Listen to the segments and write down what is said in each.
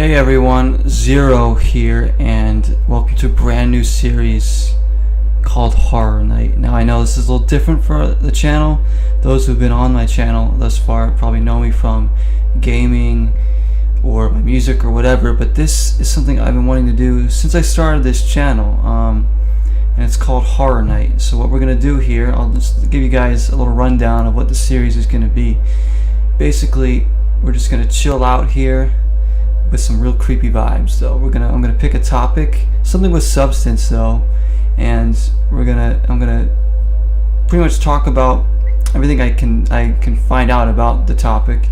Hey everyone, Zero here, and welcome to a brand new series called Horror Night. Now I know this is a little different for the channel. Those who've been on my channel thus far probably know me from gaming or my music or whatever, but this is something I've been wanting to do since I started this channel, and it's called Horror Night. So what we're going to do here, I'll just give you guys a little rundown of what the series is going to be. Basically, we're just going to chill out here with some real creepy vibes. Though I'm gonna pick a topic, something with substance though, and I'm gonna pretty much talk about everything I can find out about the topic,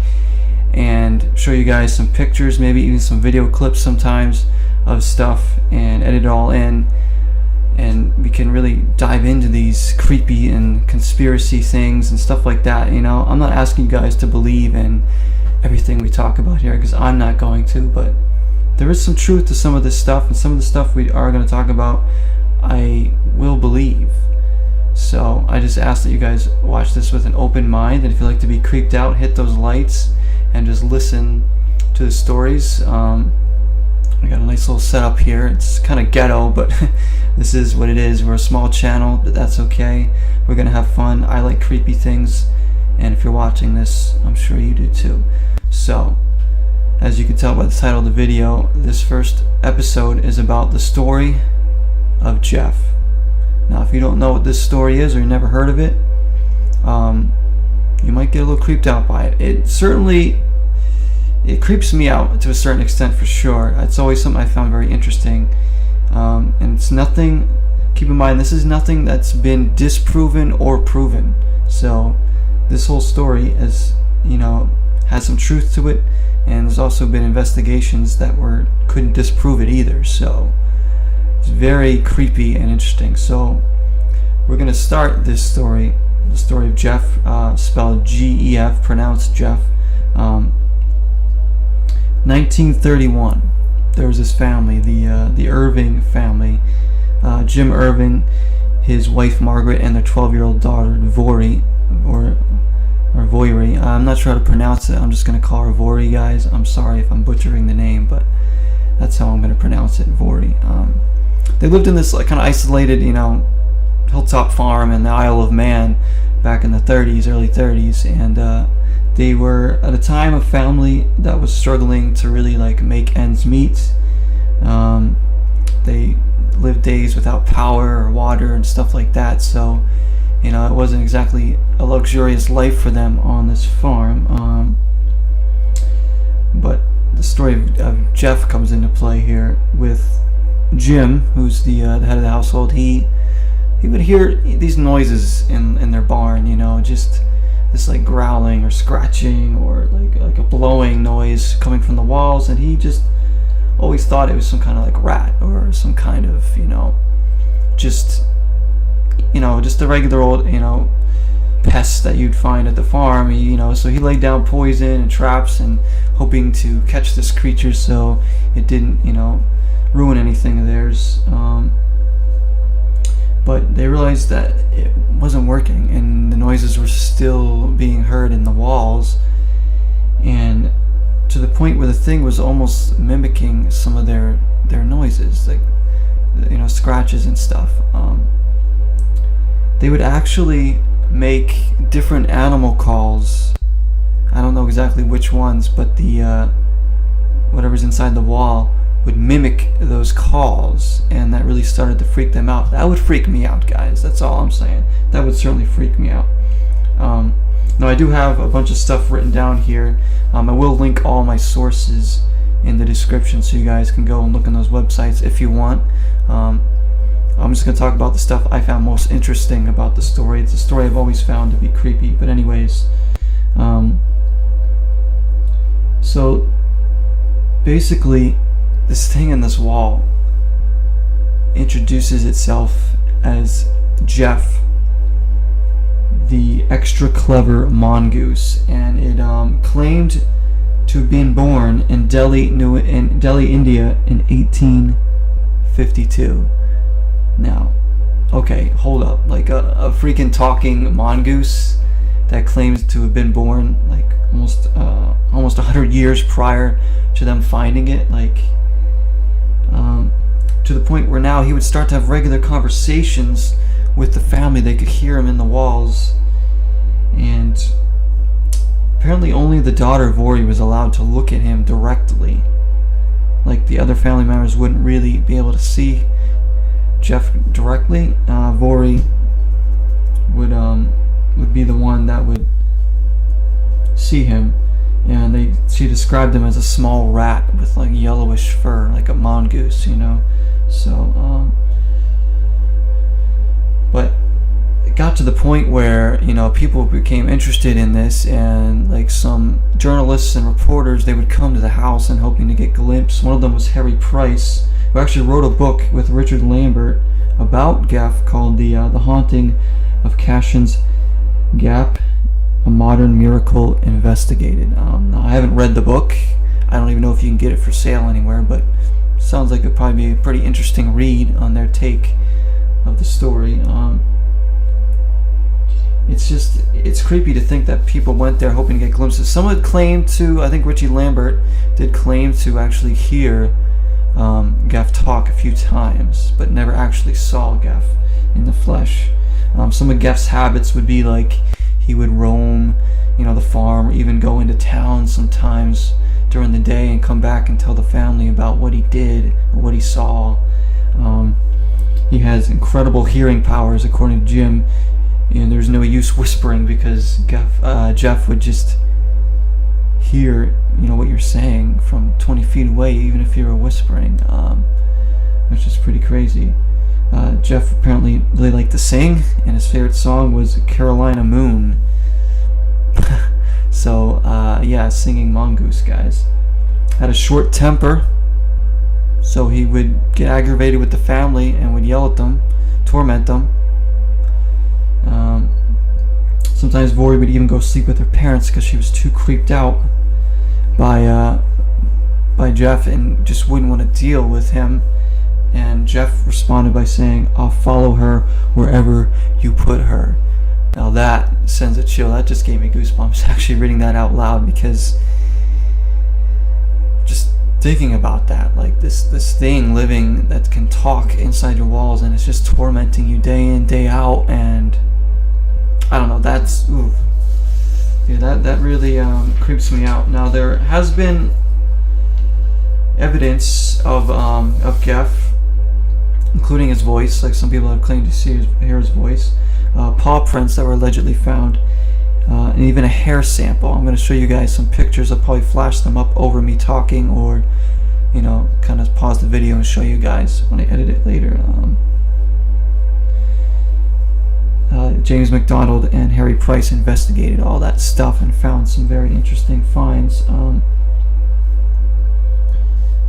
and show you guys some pictures, maybe even some video clips sometimes of stuff, and edit it all in, and we can really dive into these creepy and conspiracy things and stuff like that. You know, I'm not asking you guys to believe in everything we talk about here, because I'm not going to, but there is some truth to some of this stuff, and some of the stuff we are going to talk about I will believe. So I just ask that you guys watch this with an open mind, and if you like to be creeped out, hit those lights and just listen to the stories. We got a nice little setup here. It's kind of ghetto, but this is what it is. We're a small channel, but that's okay. We're gonna have fun. I like creepy things, and if you're watching this, I'm sure you do too. So, as you can tell by the title of the video, this first episode is about the story of Jeff. Now, if you don't know what this story is, or you never heard of it, you might get a little creeped out by it. It creeps me out to a certain extent, for sure. It's always something I found very interesting, and it's nothing. Keep in mind, this is nothing that's been disproven or proven. So this whole story is, has some truth to it, and there's also been investigations that couldn't disprove it either. So it's very creepy and interesting. So we're gonna start this story, the story of Jeff, spelled G-E-F, pronounced Jeff. 1931. There was this family, the Irving family. Jim Irving, his wife Margaret, and their 12-year-old daughter Vori, or Voiri. I'm not sure how to pronounce it. I'm just going to call her Vori, guys. I'm sorry if I'm butchering the name, but that's how I'm going to pronounce it, Vori. They lived in this kind of isolated, hilltop farm in the Isle of Man back in the 30s, early 30s, and they were at a time a family that was struggling to really make ends meet. They lived days without power or water and stuff like that, so it wasn't exactly a luxurious life for them on this farm. But the story of Jeff comes into play here with Jim, who's the head of the household. He would hear these noises in their barn, just this growling or scratching or like a blowing noise coming from the walls, and he just always thought it was some kind of rat or some kind of just a regular old pest that you'd find at the farm. So he laid down poison and traps and hoping to catch this creature so it didn't ruin anything of theirs. But they realized that it wasn't working, and the noises were still being heard in the walls, and to the point where the thing was almost mimicking some of their noises, scratches and stuff. They would actually make different animal calls. I don't know exactly which ones, but the whatever's inside the wall would mimic those calls, and that really started to freak them out. That would freak me out, guys. That's all I'm saying. That would certainly freak me out. Now, I do have a bunch of stuff written down here. I will link all my sources in the description, so you guys can go and look on those websites if you want. I'm just going to talk about the stuff I found most interesting about the story. It's a story I've always found to be creepy. But anyways, so basically, this thing in this wall introduces itself as Jeff, the extra clever mongoose, and it claimed to have been born in Delhi, India in 1852. Now, okay, hold up. A freaking talking mongoose that claims to have been born almost almost 100 years prior to them finding it, like to the point where now he would start to have regular conversations with the family. They could hear him in the walls, and apparently only the daughter Vori was allowed to look at him directly. Like the other family members wouldn't really be able to see Jeff directly. Vori would be the one that would see him, and she described him as a small rat with like yellowish fur, like a mongoose, you know. So but it got to the point where, you know, people became interested in this, and like some journalists and reporters, they would come to the house and hoping to get glimpses. One of them was Harry Price, who actually wrote a book with Richard Lambert about GEF called The Haunting of Cashin's Gap, A Modern Miracle Investigated. Now, I haven't read the book. I don't even know if you can get it for sale anywhere, but sounds like it'd probably be a pretty interesting read on their take of the story. It's creepy to think that people went there hoping to get glimpses. Someone claimed to, I think Richie Lambert did claim to actually hear GEF talk a few times, but never actually saw GEF in the flesh. Some of GEF's habits would be like he would roam, you know, the farm, or even go into town sometimes during the day and come back and tell the family about what he did or what he saw. He has incredible hearing powers, according to Jim. And there's no use whispering because Jeff would just hear, you know, what you're saying from 20 feet away, even if you were whispering, which is pretty crazy. Jeff apparently really liked to sing, and his favorite song was Carolina Moon. So, yeah, singing Mongoose, guys. Had a short temper, so he would get aggravated with the family and would yell at them, torment them. Sometimes Vori would even go sleep with her parents because she was too creeped out by Jeff and just wouldn't want to deal with him. And Jeff responded by saying, "I'll follow her wherever you put her." Now that sends a chill. That just gave me goosebumps actually reading that out loud, because just thinking about that, like this thing living that can talk inside your walls, and it's just tormenting you day in, day out. And I don't know, that's ooh. Yeah, that really creeps me out. Now there has been evidence of GEF, including his voice. Like some people have claimed to hear his voice. Paw prints that were allegedly found, and even a hair sample. I'm going to show you guys some pictures. I'll probably flash them up over me talking, or, you know, kind of pause the video and show you guys when I edit it later. James McDonald and Harry Price investigated all that stuff and found some very interesting finds.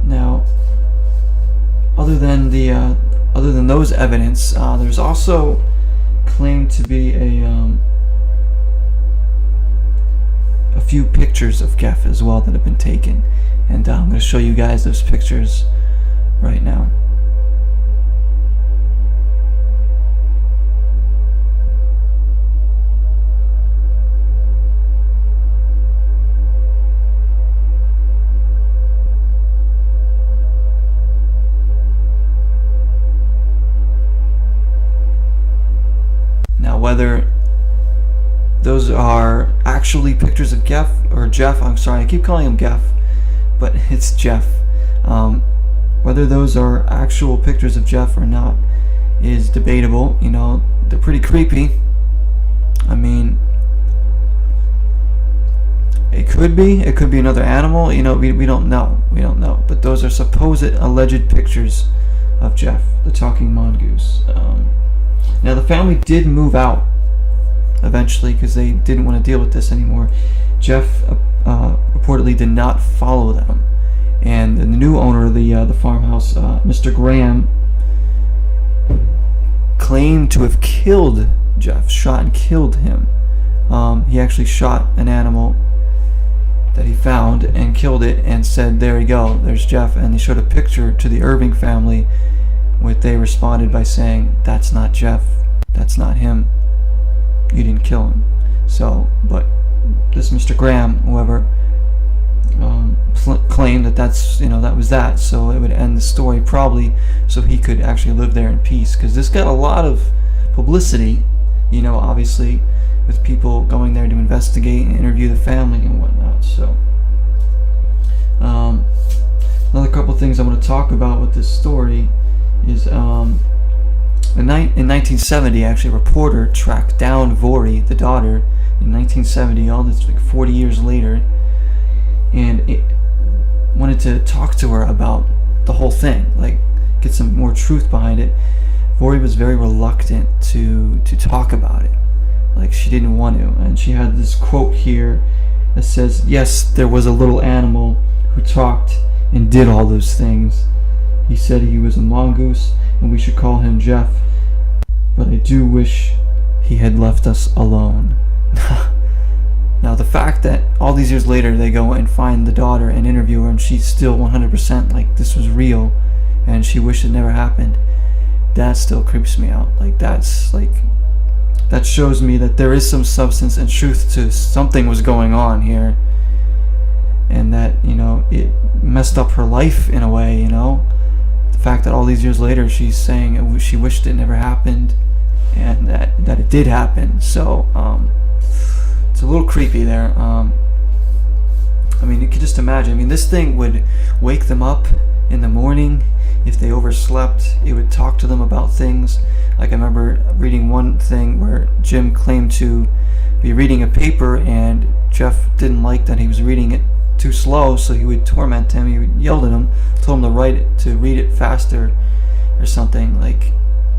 Now, other than those evidence, there's also claimed to be a few pictures of GEF as well that have been taken, and I'm going to show you guys those pictures right now. Whether those are actually pictures of GEF or Jeff, I'm sorry, I keep calling him GEF, but it's Jeff. Whether those are actual pictures of Jeff or not is debatable. You know, they're pretty creepy. I mean, it could be another animal. You know, we don't know. But those are supposed alleged pictures of Jeff, the talking mongoose. Now the family did move out eventually because they didn't want to deal with this anymore. Jeff reportedly did not follow them, and the new owner of the farmhouse, Mr. Graham, claimed to have killed Jeff, shot and killed him. He actually shot an animal that he found and killed it and said, "There you go, there's Jeff." And they showed a picture to the Irving family, which they responded by saying, "That's not Jeff, that's not him, you didn't kill him." So, but this Mr. Graham, whoever, claim that that was that, so it would end the story probably, so he could actually live there in peace, because this got a lot of publicity, obviously, with people going there to investigate and interview the family and whatnot. So another couple things I want to talk about with this story is in 1970, actually, a reporter tracked down Vori, the daughter, in 1970, all this like 40 years later, and it wanted to talk to her about the whole thing, like get some more truth behind it. Vori was very reluctant to talk about it, like she didn't want to, and she had this quote here that says, "Yes, there was a little animal who talked and did all those things. He said he was a mongoose and we should call him Jeff, but I do wish he had left us alone." Now, the fact that all these years later they go and find the daughter and interview her, and she's still 100% like this was real and she wished it never happened, that still creeps me out. Like, that shows me that there is some substance and truth to something was going on here, and that it messed up her life in a way. The fact that all these years later she's saying she wished it never happened, and that it did happen. So it's a little creepy there. You could just imagine. This thing would wake them up in the morning. If they overslept, it would talk to them about things. Like, I remember reading one thing where Jim claimed to be reading a paper, and Jeff didn't like that he was reading it too slow, so he would torment him. He would yell at him, told him to read it faster or something. Like,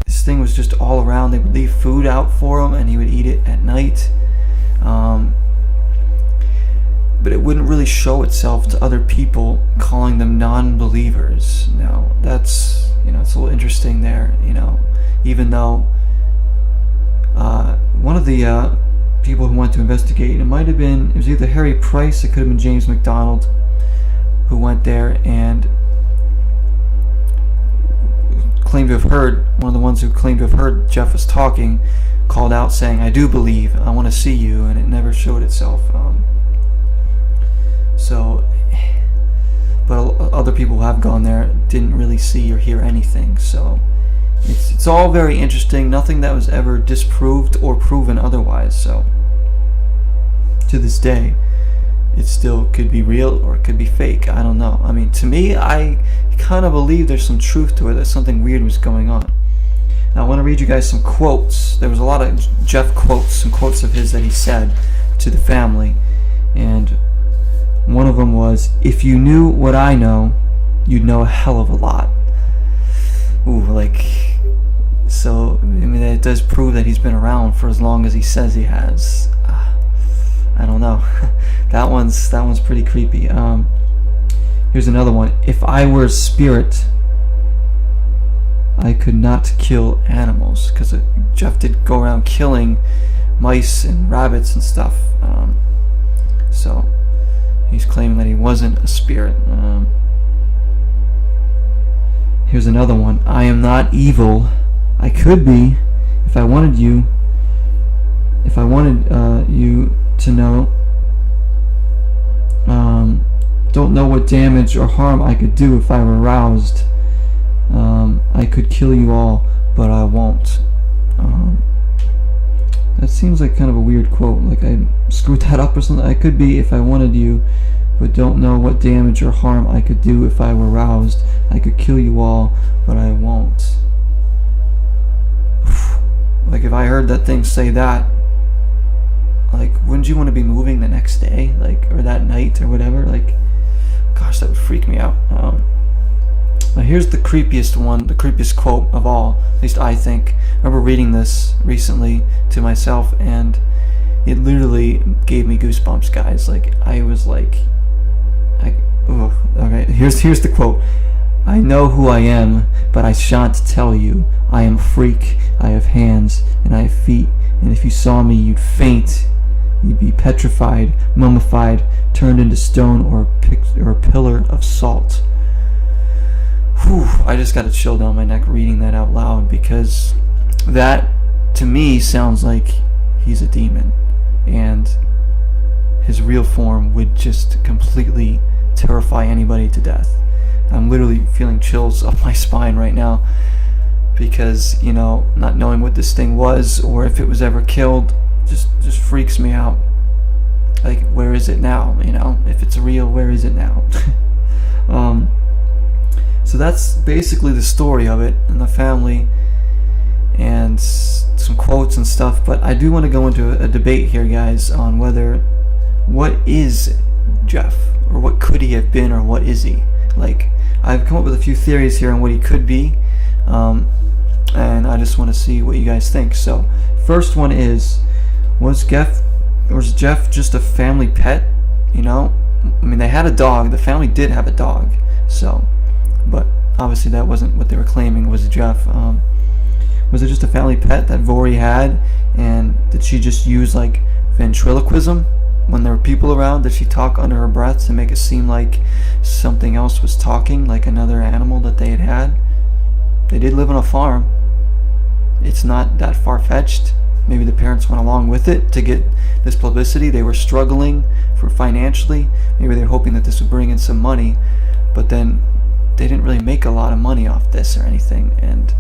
this thing was just all around. They would leave food out for him, and he would eat it at night. But it wouldn't really show itself to other people, calling them non-believers. Now, that's, it's a little interesting there, even though one of the people who went to investigate, it was either Harry Price, it could have been James McDonald, who went there and claimed to have heard, one of the ones who claimed to have heard Jeff was talking, called out saying, "I do believe, I want to see you," and it never showed itself. But other people who have gone there didn't really see or hear anything. So it's all very interesting. Nothing that was ever disproved or proven otherwise. So to this day, it still could be real or it could be fake. I don't know. To me, I kind of believe there's some truth to it, that something weird was going on. Now, I want to read you guys some quotes. There was a lot of Jeff quotes, some quotes of his that he said to the family, and one of them was, "If you knew what I know, you'd know a hell of a lot." So it does prove that he's been around for as long as he says he has. I don't know. that one's pretty creepy. Here's another one. "If I were a spirit, I could not kill animals," because Jeff did go around killing mice and rabbits and stuff. So he's claiming that he wasn't a spirit. Here's another one. "I am not evil. I could be if I wanted you. If I wanted you to know. Don't know what damage or harm I could do if I were roused. I could kill you all, but I won't." That seems like kind of a weird quote, like I screwed that up or something. "I could be if I wanted you, but don't know what damage or harm I could do if I were roused. I could kill you all, but I won't." Like, if I heard that thing say that, like, wouldn't you want to be moving the next day, like, or that night or whatever? Like, gosh, that would freak me out. Now, here's the creepiest one, the creepiest quote of all, at least I think. I remember reading this recently to myself, and it literally gave me goosebumps, guys. Like, I was like, okay, here's the quote. "I know who I am, but I shan't tell you. I am a freak. I have hands, and I have feet, and if you saw me, you'd faint. You'd be petrified, mummified, turned into stone, or a pillar of salt." Whew, I just got a chill down my neck reading that out loud, because that, to me, sounds like he's a demon. And his real form would just completely terrify anybody to death. I'm literally feeling chills up my spine right now because, you know, not knowing what this thing was or if it was ever killed just freaks me out. Like, where is it now? You know, if it's real, where is it now? So that's basically the story of it and the family and some quotes and stuff. But I do want to go into a debate here, guys, on what is Jeff, or what could he have been, or what is he? Like, I've come up with a few theories here on what he could be, and I just want to see what you guys think. So first one is, was Jeff just a family pet? You know, I mean, they had a dog. The family did have a dog. So, but obviously that wasn't what they were claiming was Jeff. Was it just a family pet that Vori had, and did she just use like ventriloquism when there were people around? Did she talk under her breath to make it seem like something else was talking, like another animal that they had? They did live on a farm. It's not that far-fetched. Maybe the parents went along with it to get this publicity. They were struggling for financially. Maybe they were hoping that this would bring in some money, but then they didn't really make a lot of money off this or anything, and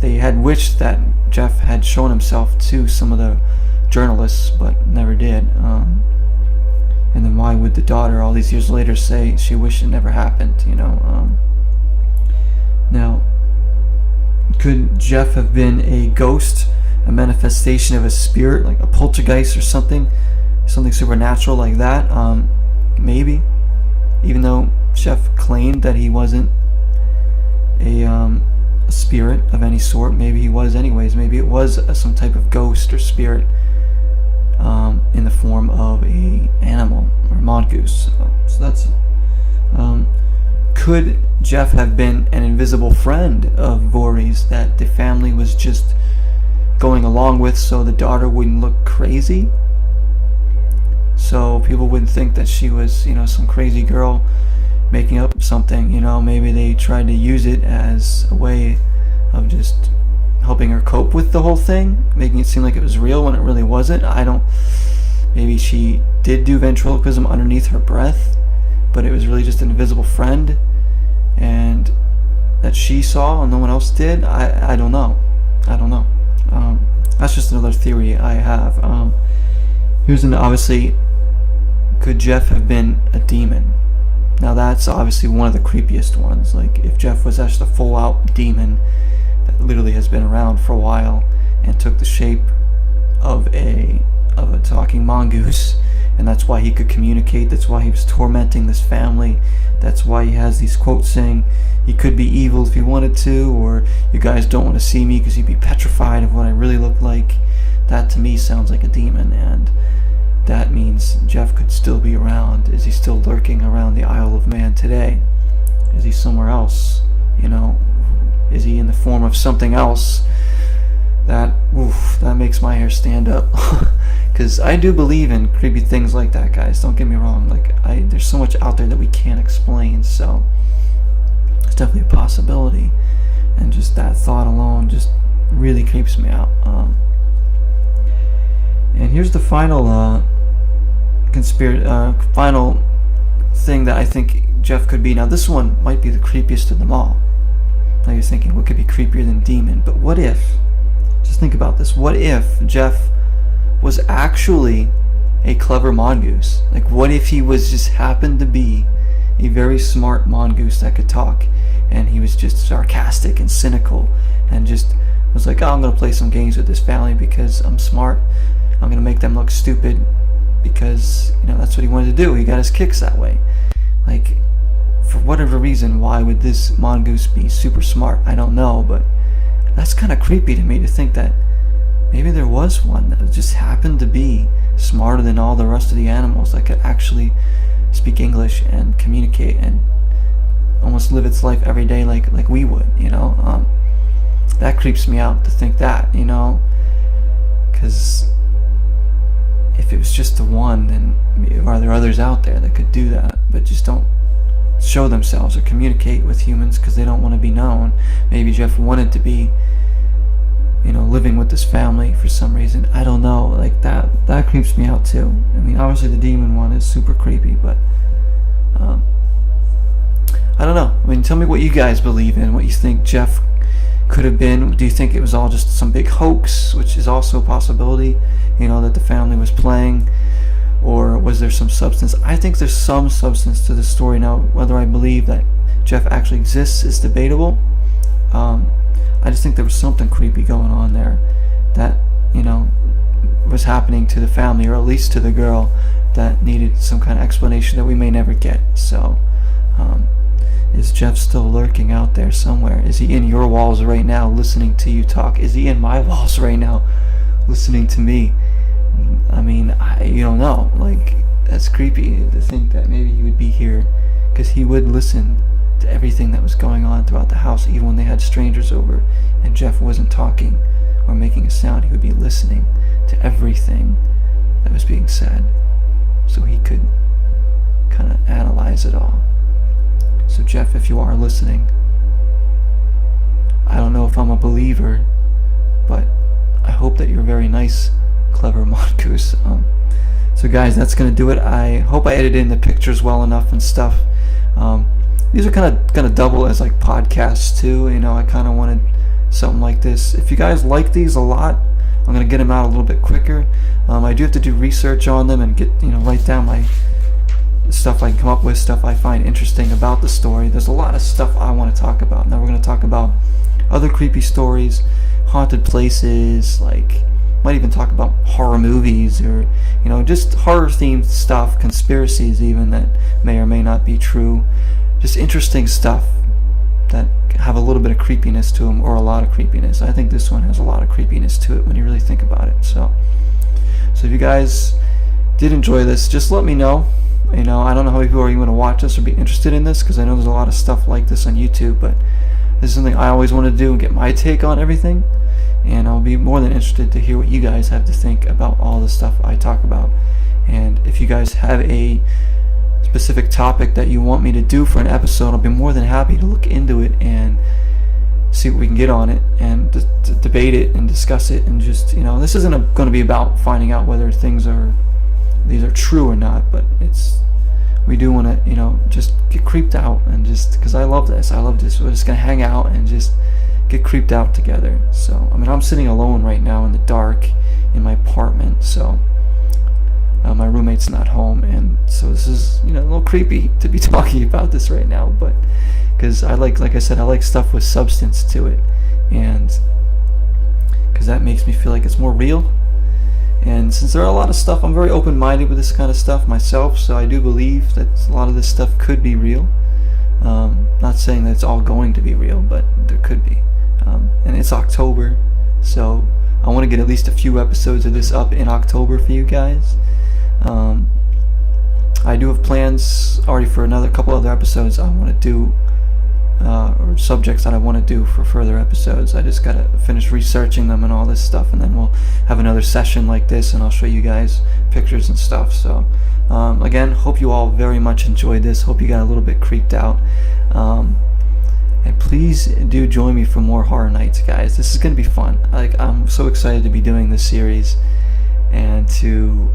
they had wished that Jeff had shown himself to some of the journalists, but never did. And then why would the daughter all these years later say she wished it never happened, you know? Now, could Jeff have been a ghost, a manifestation of a spirit, like a poltergeist or something supernatural like that? Maybe. Even though Jeff claimed that he wasn't a spirit of any sort, maybe he was anyways. Maybe it was some type of ghost or spirit in the form of a animal or mongoose. So that's could Jeff have been an invisible friend of Vori's that the family was just going along with so the daughter wouldn't look crazy, so people wouldn't think that she was, you know, some crazy girl making up something? You know, maybe they tried to use it as a way of just helping her cope with the whole thing, making it seem like it was real when it really wasn't. Maybe she did do ventriloquism underneath her breath, but it was really just an invisible friend, and that she saw and no one else did. I don't know. That's just another theory I have. Here's obviously, could Jeff have been a demon? Now that's obviously one of the creepiest ones. Like, if Jeff was actually a full-out demon that literally has been around for a while and took the shape of a talking mongoose, and that's why he could communicate, that's why he was tormenting this family, that's why he has these quotes saying he could be evil if he wanted to, or you guys don't want to see me because you'd be petrified of what I really look like. That to me sounds like a demon, and that means Jeff could still be around. Is he still lurking around the Isle of Man today? Is he somewhere else? You know, is he in the form of something else? That makes my hair stand up. Because I do believe in creepy things like that, guys. Don't get me wrong. Like, there's so much out there that we can't explain. So it's definitely a possibility. And just that thought alone just really creeps me out. And here's the final final thing that I think Jeff could be. Now this one might be the creepiest of them all. Now you're thinking, what could be creepier than demon? But what if, just think about this, what if Jeff was actually a clever mongoose? Like, what if he was just happened to be a very smart mongoose that could talk, and he was just sarcastic and cynical and just was like, oh, I'm going to play some games with this family because I'm smart. I'm going to make them look stupid because, you know, that's what he wanted to do. He got his kicks that way. Like, for whatever reason, why would this mongoose be super smart? I don't know, but that's kind of creepy to me to think that maybe there was one that just happened to be smarter than all the rest of the animals that could actually speak English and communicate and almost live its life every day like we would, you know? That creeps me out to think that, you know? Because if it was just the one, then are there others out there that could do that but just don't show themselves or communicate with humans because they don't want to be known? Maybe Jeff wanted to be, living with this family for some reason. I don't know, like that creeps me out too. I mean, obviously the demon one is super creepy, but I don't know. I mean, tell me what you guys believe in, what you think Jeff could have been. Do you think it was all just some big hoax, which is also a possibility, that the family was playing, or was there some substance? I think there's some substance to the story. Now, whether I believe that Jeff actually exists is debatable. I just think there was something creepy going on there that, was happening to the family, or at least to the girl, that needed some kind of explanation that we may never get. So, is Jeff still lurking out there somewhere? Is he in your walls right now listening to you talk? Is he in my walls right now listening to me? I mean, you don't know. Like, that's creepy to think that maybe he would be here, because he would listen to everything that was going on throughout the house, even when they had strangers over and Jeff wasn't talking or making a sound. He would be listening to everything that was being said, so he could kind of analyze it all. So Jeff, if you are listening, I don't know if I'm a believer, but I hope that you're very nice, clever mongoose. So guys, that's gonna do it. I hope I edited in the pictures well enough and stuff. These are kind of double as like podcasts too. I kind of wanted something like this. If you guys like these a lot, I'm gonna get them out a little bit quicker. I do have to do research on them and get write down my stuff I come up with, stuff I find interesting about the story. There's a lot of stuff I want to talk about. Now we're going to talk about other creepy stories, haunted places, like might even talk about horror movies, or just horror themed stuff, conspiracies even that may or may not be true. Just interesting stuff that have a little bit of creepiness to them, or a lot of creepiness. I think this one has a lot of creepiness to it when you really think about it. So if you guys did enjoy this, just let me know. I don't know how many people are going to watch this or be interested in this, because I know there's a lot of stuff like this on YouTube, but this is something I always want to do and get my take on everything, and I'll be more than interested to hear what you guys have to think about all the stuff I talk about. And if you guys have a specific topic that you want me to do for an episode, I'll be more than happy to look into it and see what we can get on it, and to debate it and discuss it, and just this isn't going to be about finding out whether these are true or not, but we do want to just get creeped out, and just because I love this, we're just gonna hang out and just get creeped out together. So I mean, I'm sitting alone right now in the dark in my apartment, so my roommate's not home, and so this is a little creepy to be talking about this right now, but because like I said, I like stuff with substance to it, and because that makes me feel like it's more real. And since there are a lot of stuff, I'm very open-minded with this kind of stuff myself, so I do believe that a lot of this stuff could be real. Not saying that it's all going to be real, but there could be. And it's October, so I want to get at least a few episodes of this up in October for you guys. I do have plans already for another couple other episodes I want to do, or subjects that I want to do for further episodes. I just gotta finish researching them and all this stuff, and then we'll have another session like this, and I'll show you guys pictures and stuff. So again, hope you all very much enjoyed this. Hope you got a little bit creeped out, and please do join me for more horror nights, guys. This is gonna be fun. I'm so excited to be doing this series, and to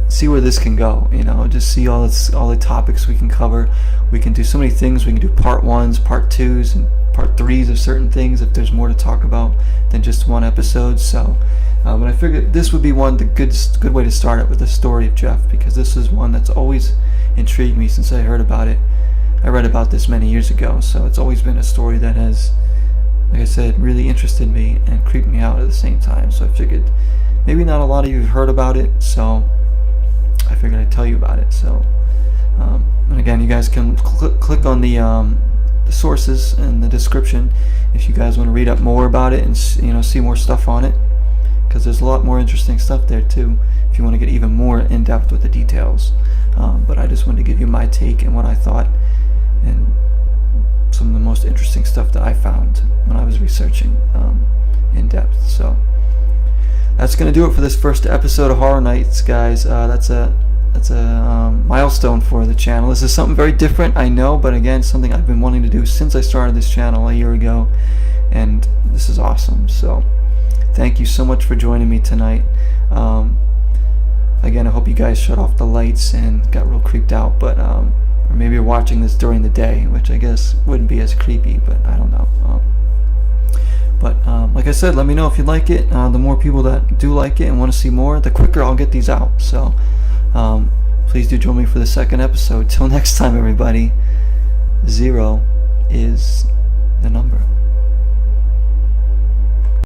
see where this can go, just see all the topics we can cover. We can do so many things. We can do part 1s, part 2s, and part 3s of certain things if there's more to talk about than just one episode. So but I figured this would be the good way to start it, with the story of Jeff, because this is one that's always intrigued me since I heard about it. I read about this many years ago, so it's always been a story that has, like I said, really interested me and creeped me out at the same time. So I figured maybe not a lot of you have heard about it, so I figured I'd tell you about it. So and again, you guys can click on the sources in the description if you guys want to read up more about it and see more stuff on it, because there's a lot more interesting stuff there too if you want to get even more in depth with the details. But I just wanted to give you my take and what I thought, and some of the most interesting stuff that I found when I was researching in depth. So that's gonna do it for this first episode of Horror Nights, guys. That's milestone for the channel. This is something very different, I know, but again, something I've been wanting to do since I started this channel a year ago, and this is awesome. So thank you so much for joining me tonight. Again, I hope you guys shut off the lights and got real creeped out, but or maybe you're watching this during the day, which I guess wouldn't be as creepy, but I don't know. Like I said, let me know if you like it. The more people that do like it and want to see more, the quicker I'll get these out. So please do join me for the second episode. Till next time, everybody, 0 is the number.